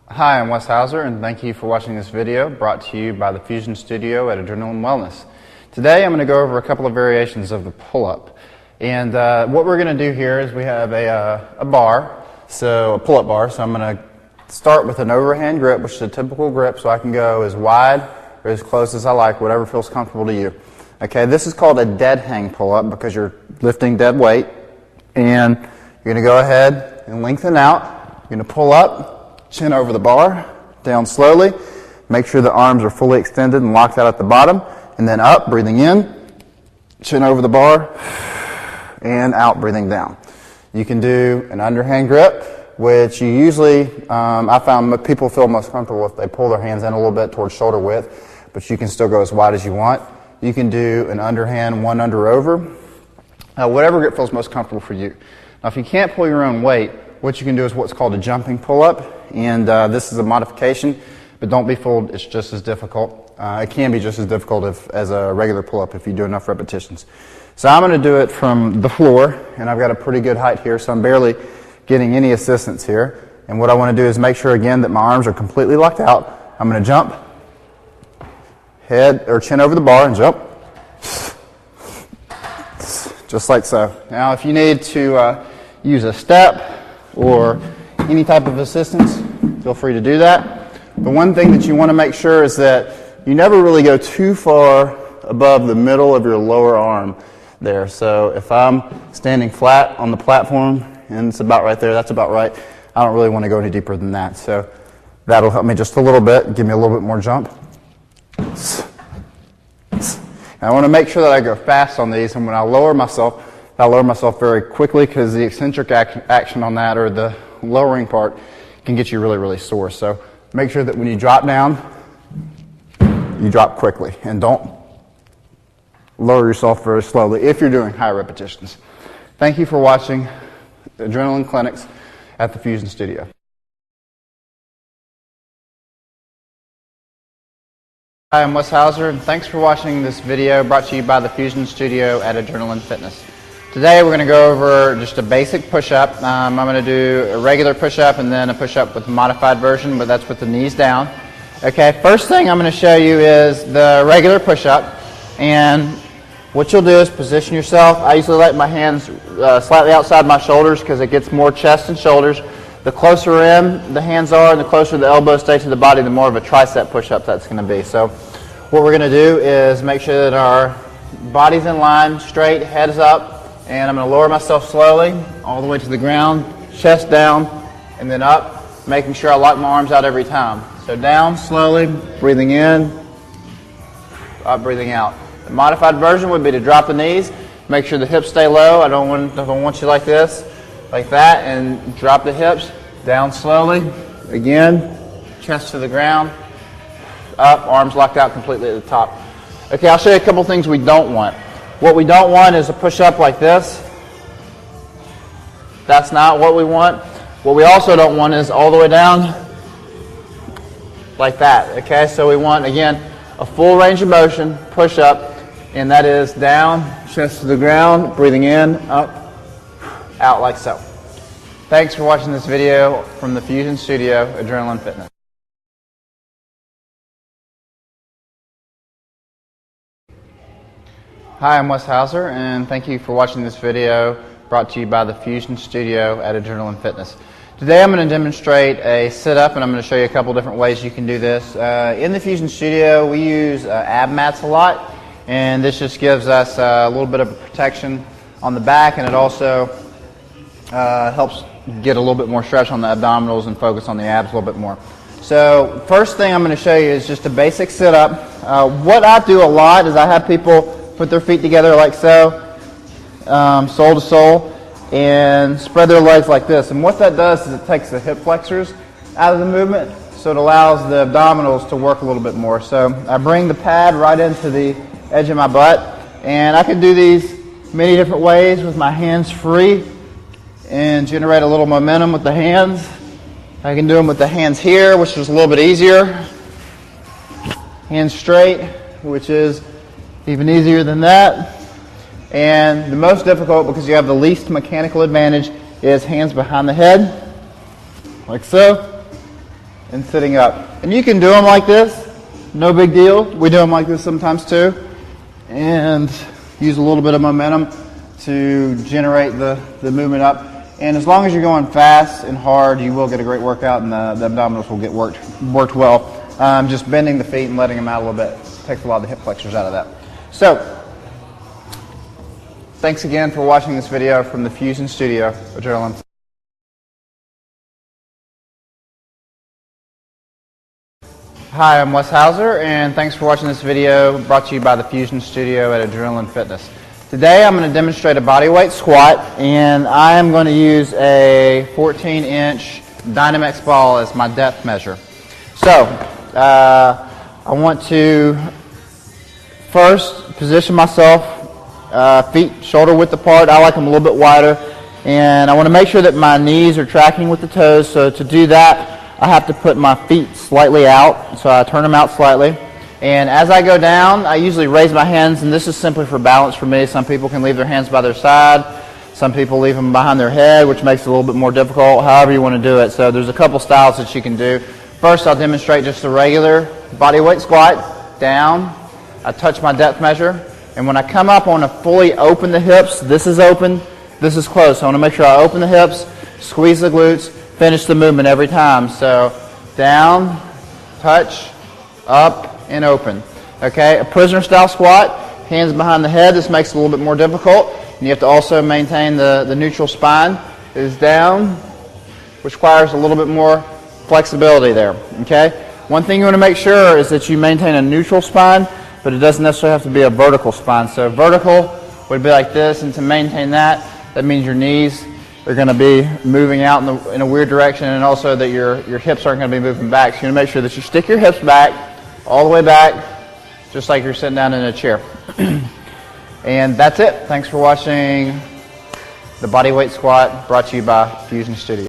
Hi, I'm Wes Hauser, and thank you for watching this video brought to you by the Fusion Studio at Adrenaline Wellness. Today I'm going to go over a couple of variations of the pull-up. And what we're going to do here is we have a bar, so a pull-up bar. So I'm going to start with an overhand grip, which is a typical grip, so I can go as wide or as close as I like, whatever feels comfortable to you. Okay, this is called a dead hang pull-up because you're lifting dead weight. And you're going to go ahead and lengthen out. You're going to pull up, chin over the bar, down slowly. Make sure the arms are fully extended and locked out at the bottom. And then up, breathing in, chin over the bar, and out, breathing down. You can do an underhand grip, which you usually, I found people feel most comfortable if they pull their hands in a little bit towards shoulder width, but you can still go as wide as you want. You can do an underhand one under over, whatever grip feels most comfortable for you. Now, if you can't pull your own weight, what you can do is what's called a jumping pull-up, and this is a modification, but don't be fooled, it's just as difficult. It can be just as difficult as a regular pull-up if you do enough repetitions. So I'm going to do it from the floor, and I've got a pretty good height here, so I'm barely getting any assistance here. And what I want to do is make sure, again, that my arms are completely locked out. I'm going to jump, head or chin over the bar, and jump. Just like so. Now, if you need to use a step or any type of assistance, feel free to do that. The one thing that you want to make sure is that you never really go too far above the middle of your lower arm there. So if I'm standing flat on the platform and it's about right there, that's about right. I don't really want to go any deeper than that. So that'll help me just a little bit, give me a little bit more jump. I want to make sure that I go fast on these, and when I lower myself very quickly because the eccentric action on that, or the lowering part, can get you really, really sore. So make sure that when you drop down, you drop quickly, and don't lower yourself very slowly if you're doing high repetitions. Thank you for watching Adrenaline Clinics at the Fusion Studio. Hi, I'm Wes Hauser, and thanks for watching this video brought to you by the Fusion Studio at Adrenaline Fitness. Today we're going to go over just a basic push-up. I'm going to do a regular push-up and then a push-up with a modified version, but that's with the knees down. Okay, first thing I'm going to show you is the regular push-up, and what you'll do is position yourself. I usually let my hands slightly outside my shoulders because it gets more chest and shoulders. The closer in the hands are and the closer the elbows stay to the body, the more of a tricep push-up that's going to be. So what we're going to do is make sure that our body's in line, straight, head is up, and I'm going to lower myself slowly all the way to the ground, chest down, and then up, making sure I lock my arms out every time. So down slowly, breathing in, up, breathing out. The modified version would be to drop the knees, make sure the hips stay low. I don't want you like this. Like that, and drop the hips, down slowly, again, chest to the ground, up, arms locked out completely at the top. Okay, I'll show you a couple things we don't want. What we don't want is a push-up like this. That's not what we want. What we also don't want is all the way down like that, okay? So we want, again, a full range of motion, push-up, and that is down, chest to the ground, breathing in, up, out like so. Thanks for watching this video from the Fusion Studio, Adrenaline Fitness. Hi, I'm Wes Hauser, and thank you for watching this video brought to you by the Fusion Studio at Adrenaline Fitness. Today I'm going to demonstrate a sit-up, and I'm going to show you a couple different ways you can do this. In the Fusion Studio, we use ab mats a lot, and this just gives us a little bit of protection on the back, and it also helps get a little bit more stretch on the abdominals and focus on the abs a little bit more. So first thing I'm going to show you is just a basic sit-up. What I do a lot is I have people put their feet together like so, sole to sole, and spread their legs like this. And what that does is it takes the hip flexors out of the movement, so it allows the abdominals to work a little bit more. So I bring the pad right into the edge of my butt, and I can do these many different ways with my hands free and generate a little momentum with the hands. I can do them with the hands here, which is a little bit easier. Hands straight, which is even easier than that. And the most difficult, because you have the least mechanical advantage, is hands behind the head, like so. and sitting up. And you can do them like this, no big deal. We do them like this sometimes too. And use a little bit of momentum to generate the movement up. And as long as you're going fast and hard, you will get a great workout, and the abdominals will get worked well. Just bending the feet and letting them out a little bit takes a lot of the hip flexors out of that. So, thanks again for watching this video from the Fusion Studio, Adrenaline. Hi, I'm Wes Hauser, and thanks for watching this video brought to you by the Fusion Studio at Adrenaline Fitness. Today I'm going to demonstrate a bodyweight squat, and I am going to use a 14-inch Dynamex ball as my depth measure. So, I want to first position myself, feet shoulder width apart. I like them a little bit wider, and I want to make sure that my knees are tracking with the toes. So to do that, I have to put my feet slightly out, so I turn them out slightly. And as I go down, I usually raise my hands, and this is simply for balance for me. Some people can leave their hands by their side. Some people leave them behind their head, which makes it a little bit more difficult, however you want to do it. So there's a couple styles that you can do. First, I'll demonstrate just a regular bodyweight squat. Down, I touch my depth measure, and when I come up, I want to fully open the hips. This is open, this is closed. So I want to make sure I open the hips, squeeze the glutes, finish the movement every time. So down, touch, up, and open. Okay, a prisoner style squat, hands behind the head. This makes it a little bit more difficult. And you have to also maintain the neutral spine. Is down, which requires a little bit more flexibility there. Okay, one thing you want to make sure is that you maintain a neutral spine, but it doesn't necessarily have to be a vertical spine. So vertical would be like this, and to maintain that, that means your knees are going to be moving out in a weird direction, and also that your hips aren't going to be moving back. So you want to make sure that you stick your hips back, all the way back, just like you're sitting down in a chair. And that's it. Thanks for watching the bodyweight squat brought to you by Fusion Studio.